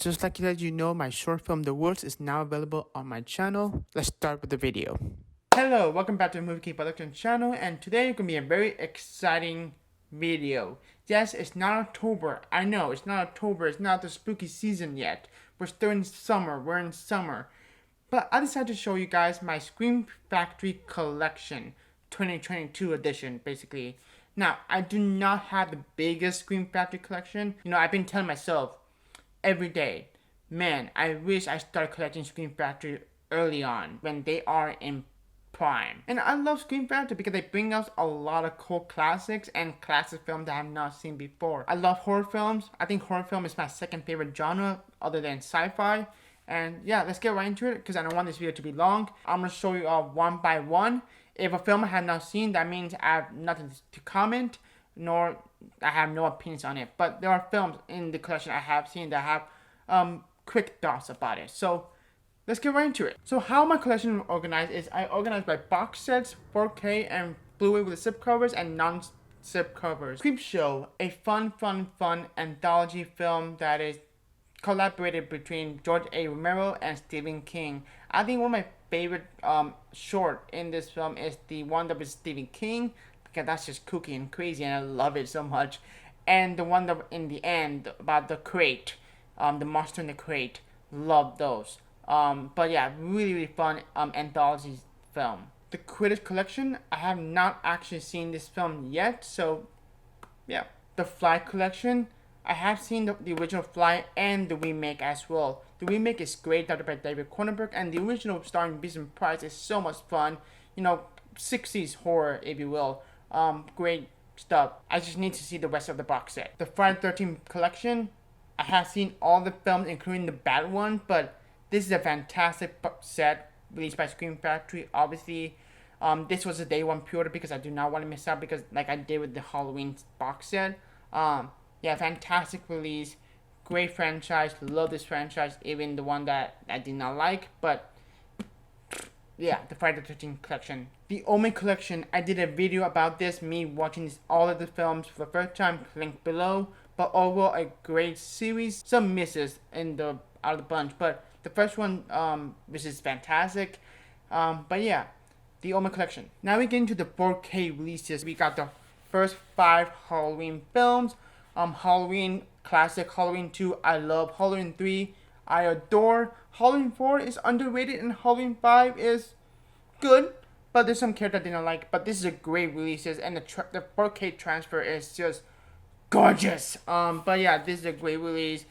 Just like to let you know, my short film The Woods is now available on my channel. Let's start with the video. Hello, welcome back to the Movie Key Production channel, and today is going to be a very exciting video. Yes, it's not October. I know, it's not October. It's not the spooky season yet. We're still in summer. We're in summer. But I decided to show you guys my Scream Factory collection, 2022 edition, basically. Now, I do not have the biggest Scream Factory collection. You know, I've been telling myself every day, man, I wish I started collecting Scream Factory early on when they are in prime. And I love Scream Factory because they bring us a lot of cult classics and classic films that I have not seen before. I love horror films. I think horror film is my second favorite genre other than sci-fi. And yeah, let's get right into it because I don't want this video to be long. I'm going to show you all one by one. If a film I have not seen, that means I have nothing to comment, nor I have no opinions on it. But there are films in the collection I have seen that have quick thoughts about it. So let's get right into it. So how my collection is organized is I organize by box sets, 4K, and Blu-ray with the zip covers and non-zip covers. Creepshow, a fun anthology film that is collaborated between George A. Romero and Stephen King. I think one of my favorite short in this film is the one that was Stephen King, because that's just kooky and crazy and I love it so much. And the one that in the end about the crate, the monster in the crate, love those. But yeah, really fun anthology film. The Critters Collection, I have not actually seen this film yet, so yeah. The Fly Collection, I have seen the original Fly and the remake as well. The remake is great, directed by David Cronenberg, and the original starring Vincent Price is so much fun. You know, 60s horror, if you will. Great stuff. I just need to see the rest of the box set. The Friday the 13th Collection, I have seen all the films, including the bad one, but this is a fantastic box set released by Scream Factory. Obviously, this was a day one pre-order because I do not want to miss out, because like I did with the Halloween box set. Yeah, fantastic release, great franchise, love this franchise, even the one that I did not like, but yeah, the Friday the 13th Collection. The Omen Collection, I did a video about this, me watching all of the films for the first time, link below, but overall a great series, some misses in the out of the bunch, but the first one, which is fantastic, but yeah, the Omen Collection. Now we get into the 4K releases. We got the first 5 Halloween films. Halloween classic, Halloween 2, I love. Halloween 3, I adore. Halloween 4 is underrated, and Halloween 5 is good, but there's some characters I didn't like. But this is a great releases, and the 4K transfer is just gorgeous. But yeah, this is a great release.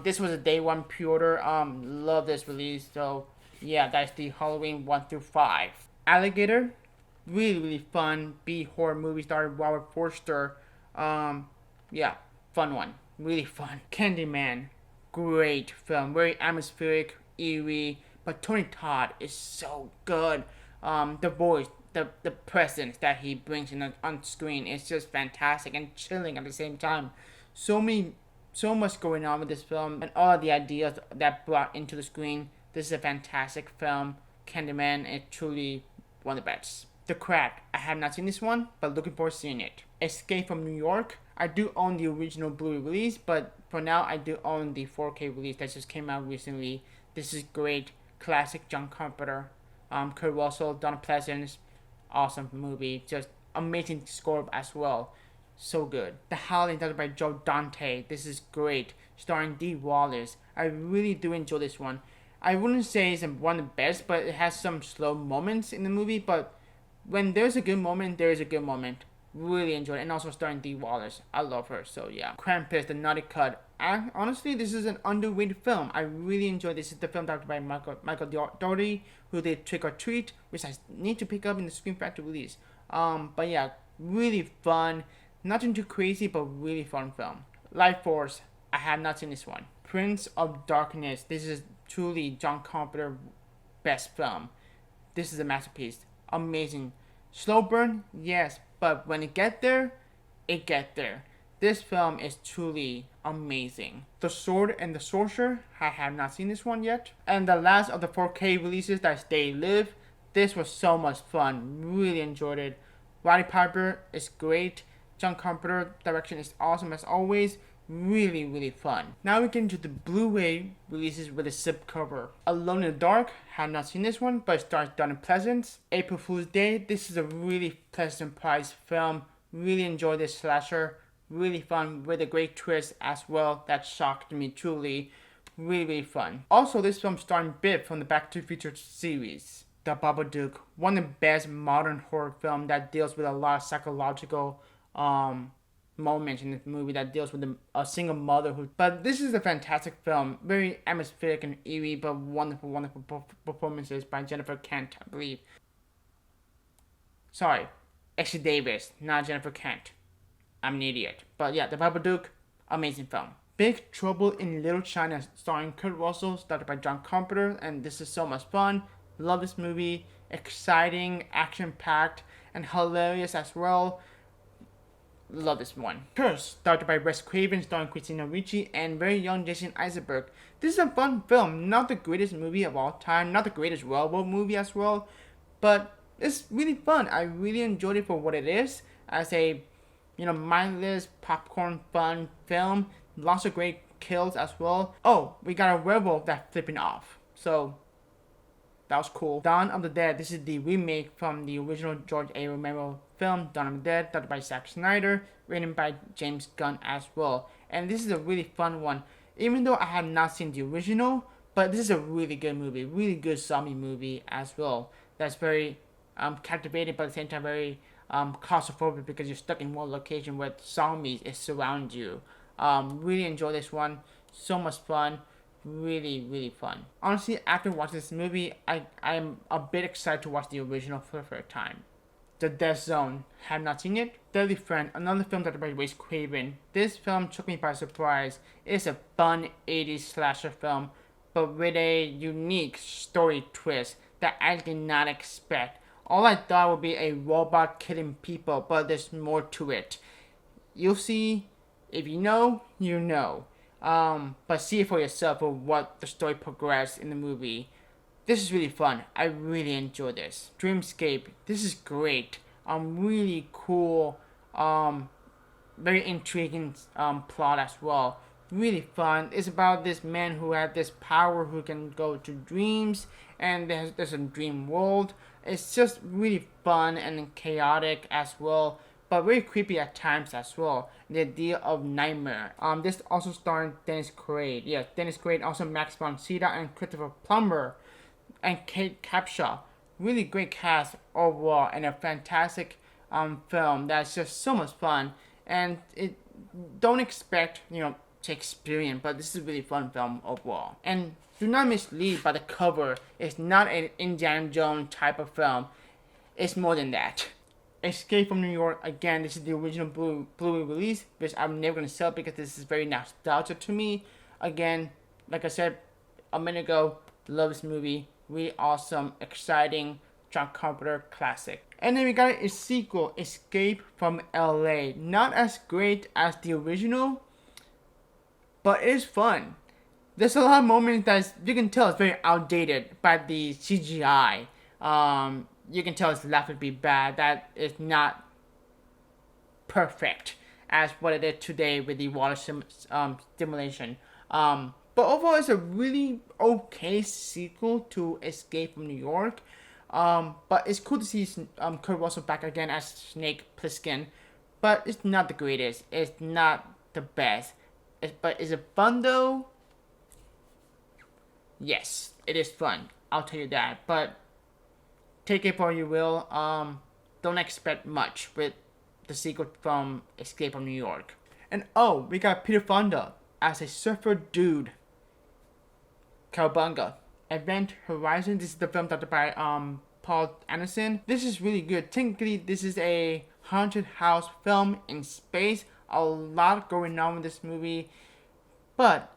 This was a day one pre-order. Love this release. So yeah, that's the Halloween 1 through 5. Alligator, really fun B horror movie starring Robert Forster. Yeah, fun one, really fun. Candyman, great film, very atmospheric, eerie, but Tony Todd is so good. The voice, the presence that he brings on screen is just fantastic and chilling at the same time. So much going on with this film, and all of the ideas that brought into the screen. This is a fantastic film. Candyman is truly one of the best. The Crack, I have not seen this one, but looking forward to seeing it. Escape from New York, I do own the original Blu-ray release, but for now I do own the 4K release that just came out recently. This is great, classic John Carpenter, Kurt Russell, Donna Pleasence, awesome movie, just amazing score as well, so good. The Howling, directed by Joe Dante, this is great, starring Dee Wallace. I really do enjoy this one. I wouldn't say it's one of the best, but it has some slow moments in the movie, but when there's a good moment, there is a good moment. Really enjoyed it. And also starring Dee Wallace. I love her, so yeah. Krampus, The Naughty Cut. Honestly, this is an underrated film. I really enjoyed this. This is the film directed by Michael Dougherty, who did Trick or Treat, which I need to pick up in the Scream Factory release. But yeah, really fun. Nothing too crazy, but really fun film. Life Force, I have not seen this one. Prince of Darkness, this is truly John Carpenter's best film. This is a masterpiece. Amazing. Slow burn, yes, but when it get there, it get there. This film is truly amazing. The Sword and the Sorcerer, I have not seen this one yet. And the last of the 4K releases, that's They Live. This was so much fun, really enjoyed it. Roddy Piper is great. John Carpenter direction is awesome as always. Really, really fun. Now we get into the Blu-ray releases with a slipcover. Alone in the Dark, have not seen this one, but it stars Donald Pleasence. April Fool's Day, this is a really pleasant surprise film. Really enjoyed this slasher. Really fun with a great twist as well that shocked me truly. Really, really fun. Also, this film starring Biff from the Back to the Future series. The Babadook, one of the best modern horror film that deals with a lot of psychological moments in the movie that deals with a single motherhood. But this is a fantastic film, very atmospheric and eerie, but wonderful, wonderful performances by Jennifer Kent, I believe. Sorry, Ashley Davis, not Jennifer Kent. I'm an idiot. But yeah, The Babadook, amazing film. Big Trouble in Little China, starring Kurt Russell, started by John Carpenter, and this is so much fun. Love this movie. Exciting, action-packed, and hilarious as well. Love this one. Curse, started by Wes Craven, starring Christina Ricci and very young Jason Eisenberg. This is a fun film, not the greatest movie of all time, not the greatest World movie as well, but it's really fun. I really enjoyed it for what it is, as a, mindless popcorn fun film. Lots of great kills as well. Oh, we got a werewolf that's flipping off. So that was cool. Dawn of the Dead. This is the remake from the original George A. Romero film, Dawn of the Dead, directed by Zack Snyder, written by James Gunn as well. And this is a really fun one. Even though I have not seen the original, but this is a really good movie, really good zombie movie as well. That's very captivating, but at the same time very claustrophobic because you're stuck in one location where zombies is surround you. Really enjoy this one. So much fun. Really, really fun. Honestly, after watching this movie, I am a bit excited to watch the original for the first time. The Death Zone. Have not seen it. Deadly Friend, another film directed by Wes Craven. This film took me by surprise. It's a fun 80s slasher film, but with a unique story twist that I did not expect. All I thought would be a robot killing people, but there's more to it. You'll see. If you know, you know. But see it for yourself for what the story progressed in the movie. This is really fun. I really enjoy this. Dreamscape. This is great. Really cool. Very intriguing plot as well. Really fun. It's about this man who had this power who can go to dreams, and there's a dream world. It's just really fun and chaotic as well, but very creepy at times as well. The idea of nightmare. This also starring Dennis Quaid. Yes, Dennis Quaid, also Max von Sydow and Christopher Plummer and Kate Capshaw. Really great cast overall, and a fantastic film that's just so much fun. And it don't expect Shakespearean, but this is a really fun film overall. And do not mislead by the cover. It's not an Indiana Jones type of film. It's more than that. Escape from New York, again, this is the original Blu-ray release, which I'm never going to sell because this is very nostalgic to me. Again, like I said a minute ago, love this movie. Really awesome, exciting, John Carpenter classic. And then we got a sequel, Escape from LA. Not as great as the original, but it is fun. There's a lot of moments that you can tell it's very outdated by the CGI. You can tell it's laughably bad. That is not perfect as what it is today with the water stimulation. But overall, it's a really okay sequel to Escape from New York. But it's cool to see Kurt Russell back again as Snake Plissken. But it's not the greatest. It's not the best. But is it fun though? Yes, it is fun. I'll tell you that. But take it for you will. Don't expect much with the sequel from Escape from New York. And oh, we got Peter Fonda as a surfer dude. Cowabunga. Event Horizon. This is the film directed by Paul Anderson. This is really good. Technically, this is a haunted house film in space. A lot going on with this movie, but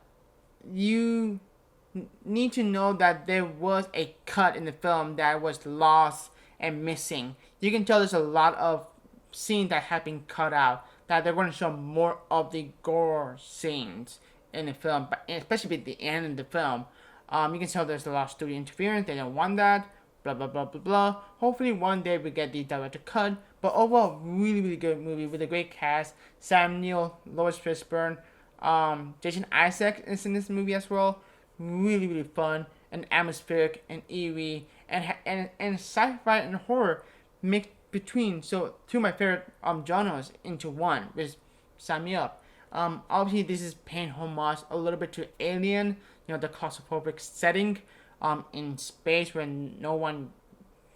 you need to know that there was a cut in the film that was lost and missing. You can tell there's a lot of scenes that have been cut out, that they're going to show more of the gore scenes in the film, but especially at the end of the film. You can tell there's a lot of studio interference. They don't want that. Blah blah blah blah blah. Hopefully one day we get the director cut. But overall, really really good movie with a great cast. Sam Neill, Lois Fishburne, Jason Isaac is in this movie as well. Really, really fun and atmospheric and eerie and sci-fi and horror mixed between. So two of my favorite genres into one, which sign me up. Obviously this is paying homage a little bit to Alien, the claustrophobic setting, in space where no one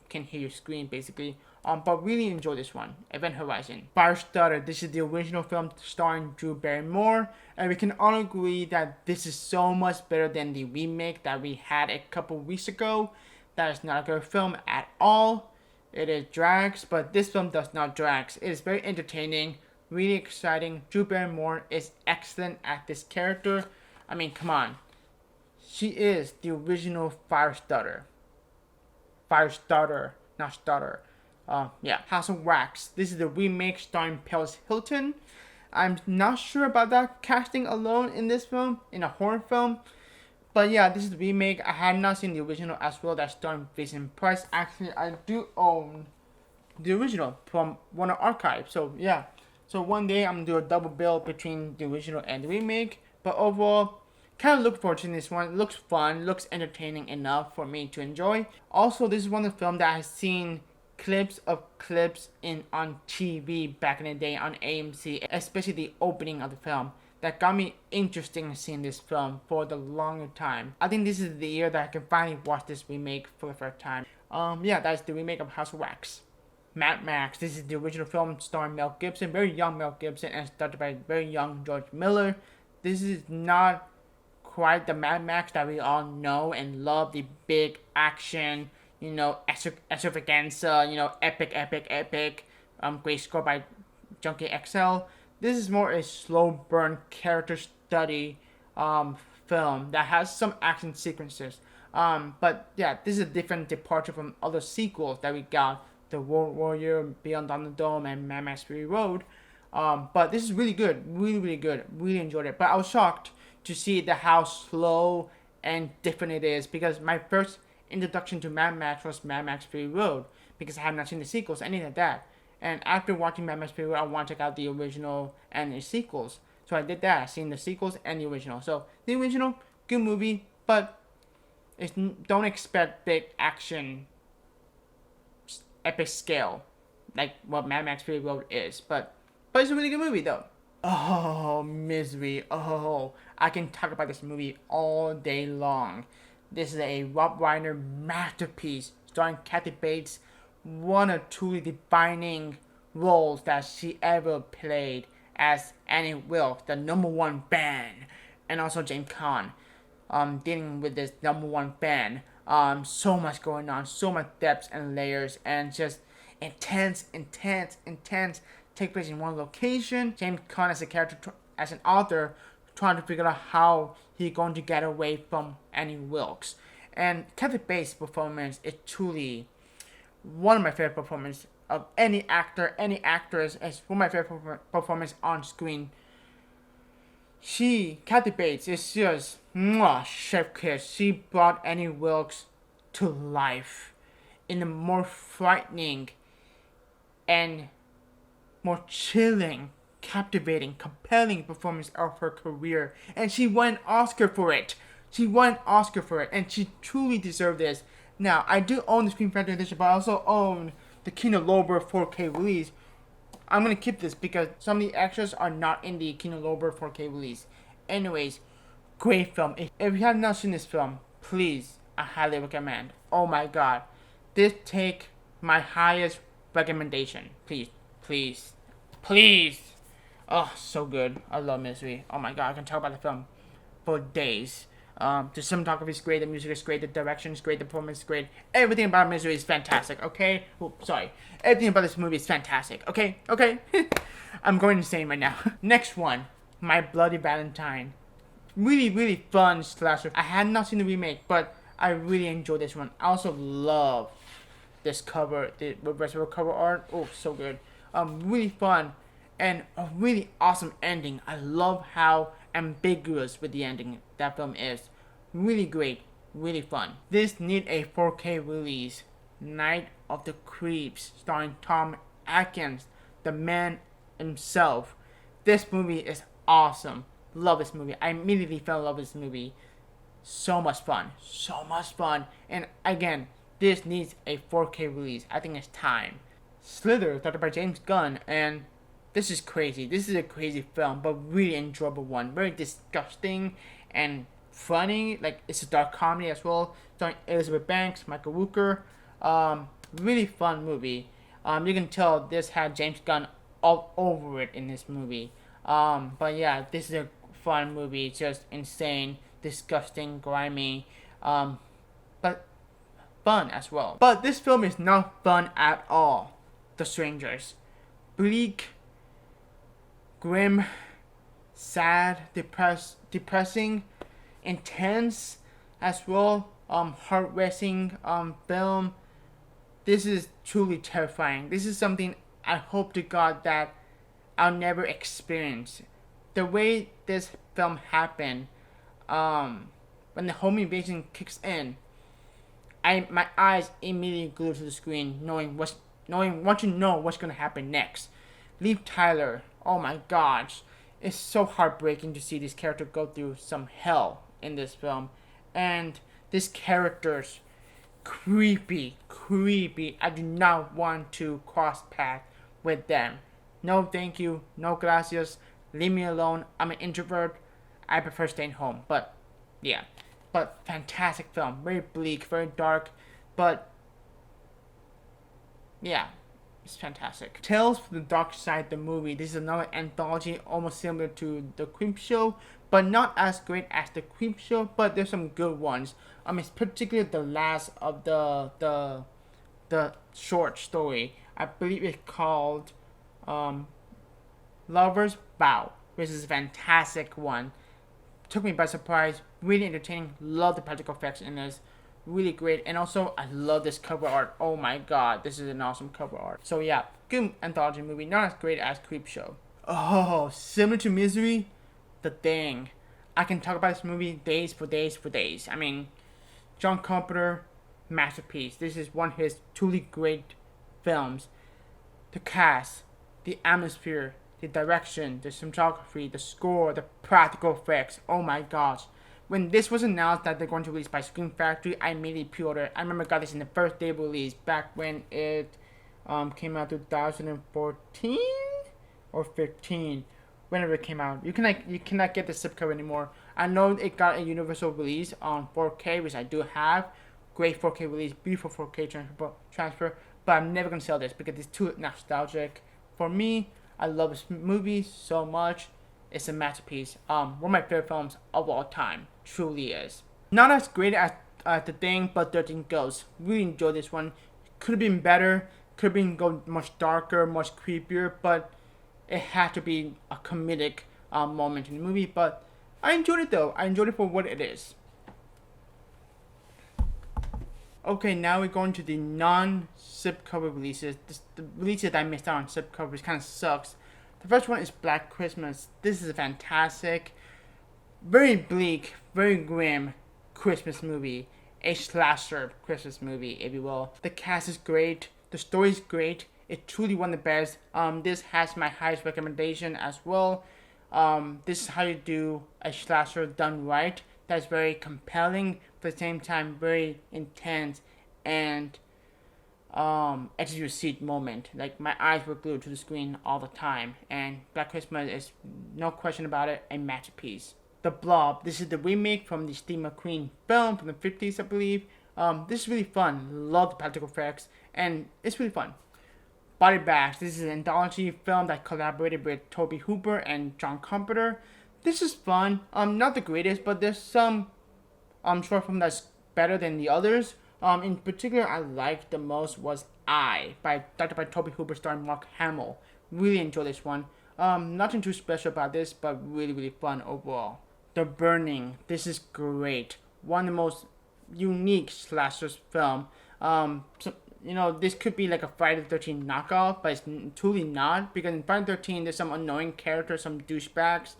can hear you scream basically. But really enjoy this one, Event Horizon. Firestarter, this is the original film starring Drew Barrymore, and we can all agree that this is so much better than the remake that we had a couple weeks ago. That is not a good film at all. It is drags, but this film does not drags. It is very entertaining, really exciting. Drew Barrymore is excellent at this character. I mean, come on. She is the original Firestarter. Firestarter, not starter. Yeah, House of Wax. This is the remake starring Paris Hilton. I'm not sure about that casting alone in this film, in a horror film. But yeah, this is the remake. I have not seen the original as well, that's starring Vincent Price. Actually, I do own the original from Warner Archive. So yeah. So one day I'm gonna do a double bill between the original and the remake. But overall, kind of look forward to this one. It looks fun, looks entertaining enough for me to enjoy. Also, this is one of the films that I've seen clips in on TV back in the day on AMC, especially the opening of the film. That got me interested in seeing this film for the longer time. I think this is the year that I can finally watch this remake for the first time. Yeah, that's the remake of House of Wax. Mad Max. This is the original film starring Mel Gibson, very young Mel Gibson, and started by very young George Miller. This is not quite the Mad Max that we all know and love, the big action, extravaganza, epic, great score by Junkie XL. This is more a slow burn character study film that has some action sequences. But yeah, this is a different departure from other sequels that we got, The World Warrior, Beyond Thunderdome, and Mad Max Fury Road. But this is really good, really good, really enjoyed it. But I was shocked to see how slow and different it is, because my first introduction to Mad Max was Mad Max Fury Road, because I have not seen the sequels, anything like that. And after watching Mad Max Fury Road, I want to check out the original and the sequels. So I did that, seen the sequels and the original. So the original, good movie, but don't expect big action, epic scale, like what Mad Max Fury Road is. But it's a really good movie though. Oh, Misery. Oh, I can talk about this movie all day long. This is a Rob Reiner masterpiece starring Kathy Bates, one of truly defining roles that she ever played as Annie Wilkes, the #1 fan, and also James Caan, dealing with this #1 fan. So much going on, so much depths and layers, and just intense. Take place in one location. James Caan as a character, as an author, trying to figure out how he's going to get away from Annie Wilkes. And Kathy Bates' performance is truly one of my favorite performances of any actor, any actress. It's one of my favorite performances on screen. Kathy Bates, is just chef kiss. She brought Annie Wilkes to life in a more frightening and more chilling, captivating, compelling performance of her career. And she won an Oscar for it. And she truly deserved this. Now, I do own the Screen Factory edition, but I also own the Kino Lorber 4K release. I'm going to keep this because some of the extras are not in the Kino Lorber 4K release. Anyways, great film. If you have not seen this film, please, I highly recommend. Oh my god. This take my highest recommendation. Please. Oh, so good. I love Misery. Oh my god, I can talk about the film for days. The cinematography is great, the music is great, the direction is great, the performance is great. Everything about Misery is fantastic, okay? Everything about this movie is fantastic, okay? I'm going insane right now. Next one, My Bloody Valentine. Really fun slasher. I had not seen the remake, but I really enjoyed this one. I also love this cover, the reversible cover art. Oh, so good. Really fun and a really awesome ending. I love how ambiguous with the ending that film is. Really great, really fun. This need a 4K release. Night of the Creeps, starring Tom Atkins, the man himself. This movie is awesome. Love this movie. I immediately fell in love with this movie. So much fun. So much fun. And again, this needs a 4K release. I think it's time. Slither, directed by James Gunn, and this is crazy. This is a crazy film, but really enjoyable one. Very disgusting and funny. Like, it's a dark comedy as well. Starring Elizabeth Banks, Michael Rooker. Really fun movie. You can tell this had James Gunn all over it in this movie. But yeah, this is a fun movie. It's just insane, disgusting, grimy, but fun as well. But this film is not fun at all. The Strangers. Bleak, grim, sad, depressing, intense as well. Heart-wrenching film. This is truly terrifying. This is something I hope to God that I'll never experience. The way this film happened, when the home invasion kicks in, my eyes immediately glued to the screen, want to know what's gonna happen next. Liv Tyler, oh my gosh, it's so heartbreaking to see this character go through some hell in this film, and this character's creepy. I do not want to cross paths with them. No, thank you. No, gracias. Leave me alone. I'm an introvert. I prefer staying home. But yeah, but fantastic film. Very bleak, very dark, but yeah, it's fantastic. Tales from the Dark Side, the movie. This is another anthology, almost similar to The Creep Show, but not as great as The Creep Show. But there's some good ones. It's particularly the last of the short story. I believe it's called Lover's Vow, which is a fantastic one. Took me by surprise. Really entertaining. Love the practical effects in this. Really great. And also, I love this cover art. Oh my god, this is an awesome cover art. So yeah, good anthology movie. Not as great as Creep Show. Oh, similar to Misery, The Thing. I can talk about this movie days for days. I mean, John Carpenter, masterpiece. This is one of his truly great films. The cast, the atmosphere, the direction, the cinematography, the score, the practical effects. Oh my gosh. When this was announced that they're going to release by Scream Factory, I immediately pre-ordered. I remember I got this in the first day of release back when it came out 2014 or 15, whenever it came out. You cannot get the zip code anymore. I know it got a universal release on 4K, which I do have. Great 4K release, beautiful 4K transfer, but I'm never gonna sell this because it's too nostalgic for me. I love this movie so much. It's a masterpiece. One of my favorite films of all time. Truly is. Not as great as The Thing, but 13 Ghosts. Really enjoyed this one. Could have been better. Could have been go much darker, much creepier, but it had to be a comedic moment in the movie. But I enjoyed it though. I enjoyed it for what it is. Okay, now we're going to the non-zip cover releases. The releases that I missed out on zip covers kind of sucks. The first one is Black Christmas. This is a fantastic, very bleak, very grim Christmas movie. A slasher Christmas movie, if you will. The cast is great. The story is great. It's truly one of the best. This has my highest recommendation as well. This is how you do a slasher done right. That's very compelling, but at the same time very intense and edge of your seat moment. Like, my eyes were glued to the screen all the time. And Black Christmas is, no question about it, a masterpiece. The Blob. This is the remake from the Steve McQueen film from the 50s, I believe. This is really fun. Love the practical effects, and it's really fun. Body Bags. This is an anthology film that collaborated with Tobe Hooper and John Carpenter. This is fun. Not the greatest, but there's some short film that's better than the others. In particular, I liked the most was directed by Tobe Hooper, starring Mark Hamill. Really enjoyed this one. Nothing too special about this, but really fun overall. The Burning. This is great. One of the most unique slashers film. This could be like a Friday the 13th knockoff, but it's truly not, because in Friday the 13th there's some annoying characters, some douchebags.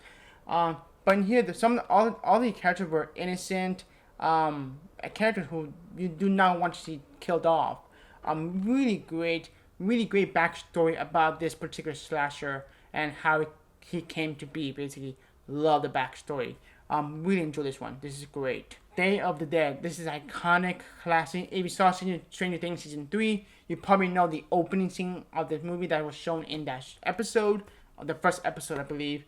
But in here, all the characters were innocent. A character who you do not want to see killed off. Really great backstory about this particular slasher and how he came to be, basically Love the backstory. Really enjoy this one. This is great. Day of the Dead. This is iconic, classic. If you saw Stranger Things season 3, you probably know the opening scene of this movie that was shown in that episode, the first episode, I believe.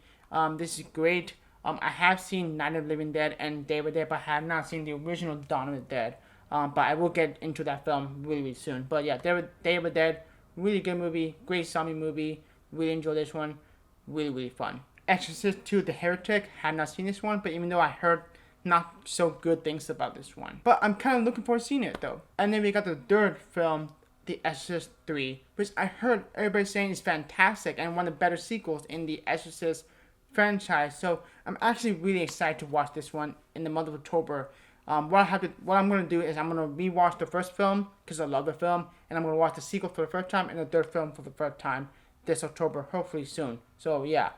This is great. I have seen Night of the Living Dead and Day of the Dead, but I have not seen the original Dawn of the Dead. But I will get into that film really, really soon. But yeah, Day of the Dead, really good movie, great zombie movie. Really enjoy this one. Really, really fun. Exorcist 2 The Heretic. Had not seen this one, but even though I heard not so good things about this one. But I'm kind of looking forward to seeing it though. And then we got the third film, The Exorcist 3, which I heard everybody saying is fantastic and one of the better sequels in the Exorcist franchise. So I'm actually really excited to watch this one in the month of October. What I'm gonna do is I'm gonna rewatch the first film because I love the film, and I'm gonna watch the sequel for the first time and the third film for the third time this October, hopefully soon. So yeah,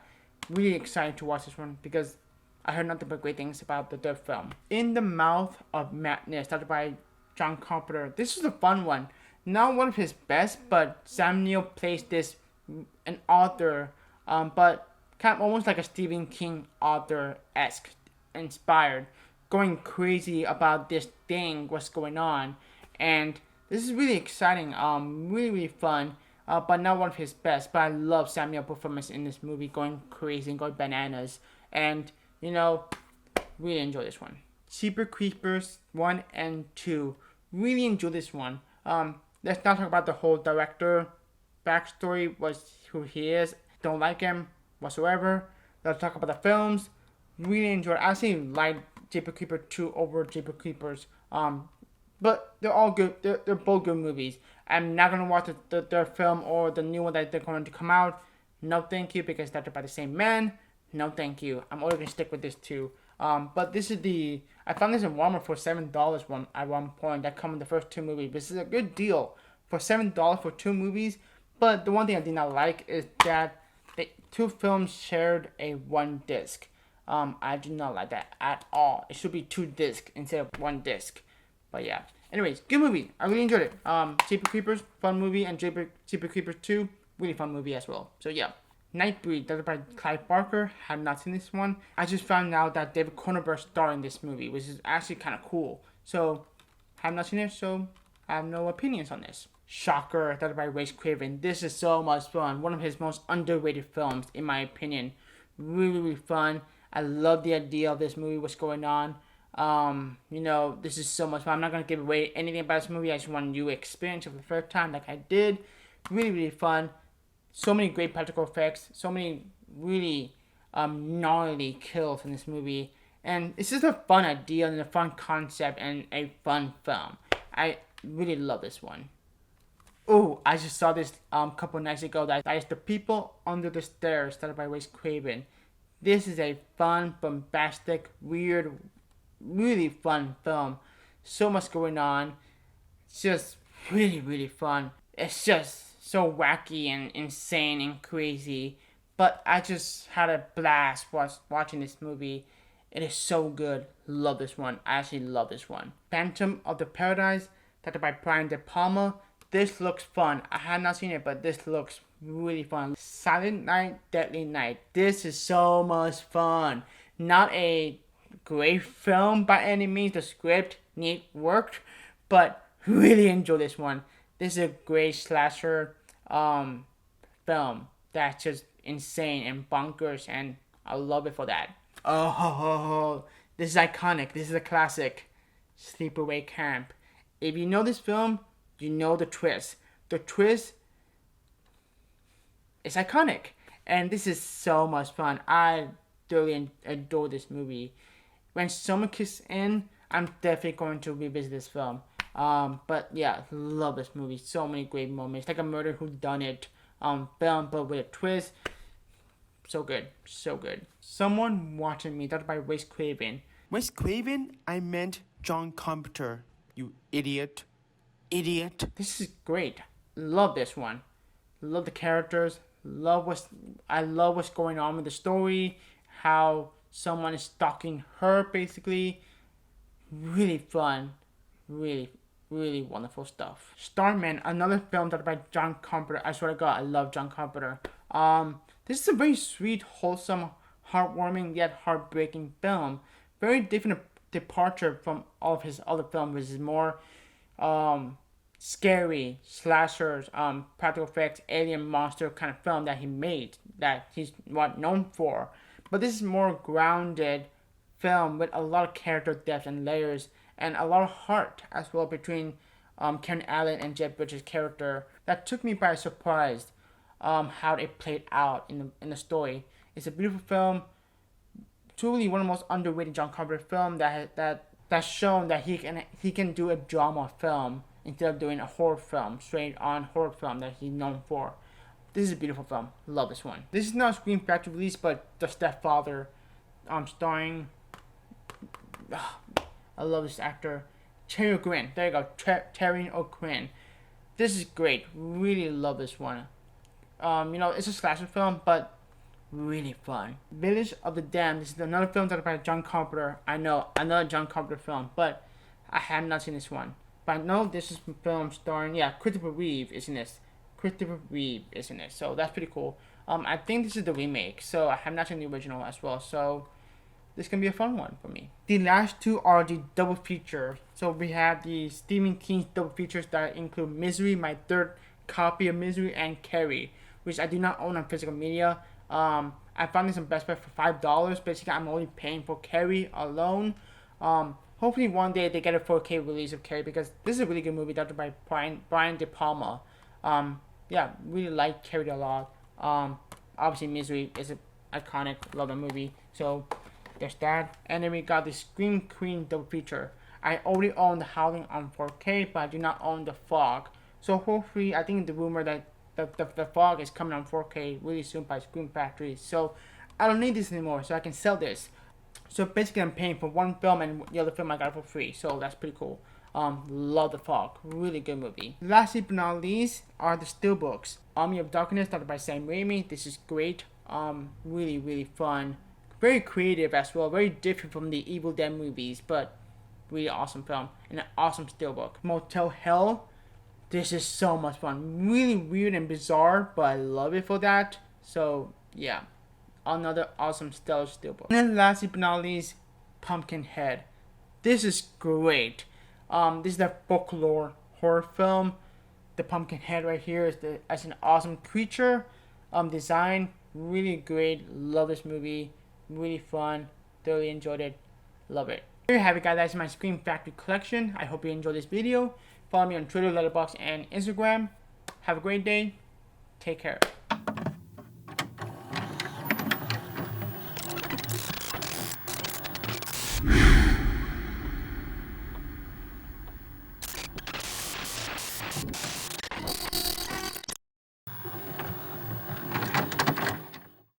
really excited to watch this one because I heard nothing but great things about the third film. In the Mouth of Madness, started by John Carpenter. This is a fun one. Not one of his best, but Sam Neill plays this an author, but kind of almost like a Stephen King author-esque, inspired, going crazy about this thing, what's going on, and this is really exciting. Really, really fun. But not one of his best. But I love Samuel's performance in this movie, going crazy and going bananas. And, really enjoy this one. Jeepers Creepers 1 and 2. Really enjoy this one. Let's not talk about the whole director backstory, who he is. Don't like him whatsoever. Let's talk about the films. Really enjoy it. I actually like Jeepers Creepers 2 over Jeepers Creepers. But they're all good. They're both good movies. I'm not gonna watch their film or the new one that they're going to come out. No, thank you, because they're by the same man. No, thank you. I'm only gonna stick with this two. But this is I found this in Walmart for $7 at one point. That come in the first two movies. This is a good deal for $7 for two movies. But the one thing I did not like is that the two films shared a one disc. I do not like that at all. It should be two discs instead of one disc. But yeah. Anyways, good movie. I really enjoyed it. Jeepers Creepers, fun movie, and Jeepers Creepers 2, really fun movie as well. So yeah. Nightbreed, directed by Clive Barker. Have not seen this one. I just found out that David Cronenberg starred in this movie, which is actually kind of cool. So, have not seen it, so I have no opinions on this. Shocker, directed by Wes Craven. This is so much fun. One of his most underrated films, in my opinion. Really, really fun. I love the idea of this movie, what's going on. This is so much fun. I'm not going to give away anything about this movie. I just want you to experience it for the first time like I did. Really, really fun. So many great practical effects. So many really gnarly kills in this movie. And it's just a fun idea and a fun concept and a fun film. I really love this one. Oh, I just saw this couple nights ago. That is The People Under the Stairs, started by Wes Craven. This is a fun, bombastic, weird, really fun film. So much going on. It's just really, really fun. It's just so wacky and insane and crazy. But I just had a blast watching this movie. It is so good. Love this one. I actually love this one. Phantom of the Paradise, directed by Brian De Palma. This looks fun. I have not seen it, but this looks really fun. Silent Night, Deadly Night. This is so much fun. Not a great film by any means. The script worked, but really enjoy this one. This is a great slasher film that's just insane and bonkers, and I love it for that. Oh, this is iconic. This is a classic. Sleepaway Camp. If you know this film, you know the twist. The twist is iconic, and this is so much fun. I thoroughly adore this movie. When someone kicks in, I'm definitely going to revisit this film. But yeah, love this movie. So many great moments. Like a murder whodunit film, but with a twist. So good. So good. Someone Watching Me, directed by Wes Craven. Wes Craven? I meant John Carpenter. You idiot. Idiot. This is great. Love this one. Love the characters. I love what's going on with the story. How someone is stalking her, basically. Really fun. Really, really wonderful stuff. Starman, another film directed by John Carpenter. I swear to God, I love John Carpenter. This is a very sweet, wholesome heartwarming yet heartbreaking film. Very different departure from all of his other films, which is more scary slashers, practical effects, alien monster kind of film that he made, that he's known for. But this is more grounded film with a lot of character depth and layers, and a lot of heart as well between Karen Allen and Jeff Bridges' character. That took me by surprise, how it played out in the story. It's a beautiful film, truly one of the most underrated John Carpenter film that's shown that he can do a drama film instead of doing a horror film, straight on horror film that he's known for. This is a beautiful film. Love this one. This is not a Scream Factory release, but The Stepfather, starring. I love this actor, Terry O'Quinn. There you go, Terry O'Quinn. This is great. Really love this one. It's a slasher film, but really fun. Village of the Damned. This is another film directed by John Carpenter. I know, another John Carpenter film, but I have not seen this one. But I know this is a film starring, Christopher Reeve is in this. So that's pretty cool. I think this is the remake, so I have not seen the original as well. So this can be a fun one for me. The last two are the double feature. So we have the Stephen King's double features that include Misery, my third copy of Misery, and Carrie, which I do not own on physical media. I found this on Best Buy for $5. Basically, I'm only paying for Carrie alone. Hopefully one day they get a 4K release of Carrie, because this is a really good movie directed by Brian De Palma. Really like Carrie a lot. Obviously Misery is an iconic, love the movie. So there's that. And then we got the Scream Queen double feature. I already own The Howling on 4K, but I do not own The Fog. So hopefully, I think the rumor that the Fog is coming on 4K really soon by Scream Factory. So I don't need this anymore, so I can sell this. So basically, I'm paying for one film, and the other film I got for free. So that's pretty cool. Love The Fog. Really good movie. Lastly but not least are the Steelbooks. Army of Darkness, directed by Sam Raimi. This is great. Really, really fun. Very creative as well. Very different from the Evil Dead movies, but really awesome film. And an awesome Steelbook. Motel Hell. This is so much fun. Really weird and bizarre, but I love it for that. So, yeah. Another awesome stellar Steelbook. And then lastly but not least, Pumpkinhead. This is great. This is the folklore horror film. The Pumpkinhead right here is as an awesome creature. Design, really great. Love this movie. Really fun. Thoroughly enjoyed it. Love it. There you have it, guys. That's my Scream Factory collection. I hope you enjoyed this video. Follow me on Twitter, Letterboxd, and Instagram. Have a great day. Take care.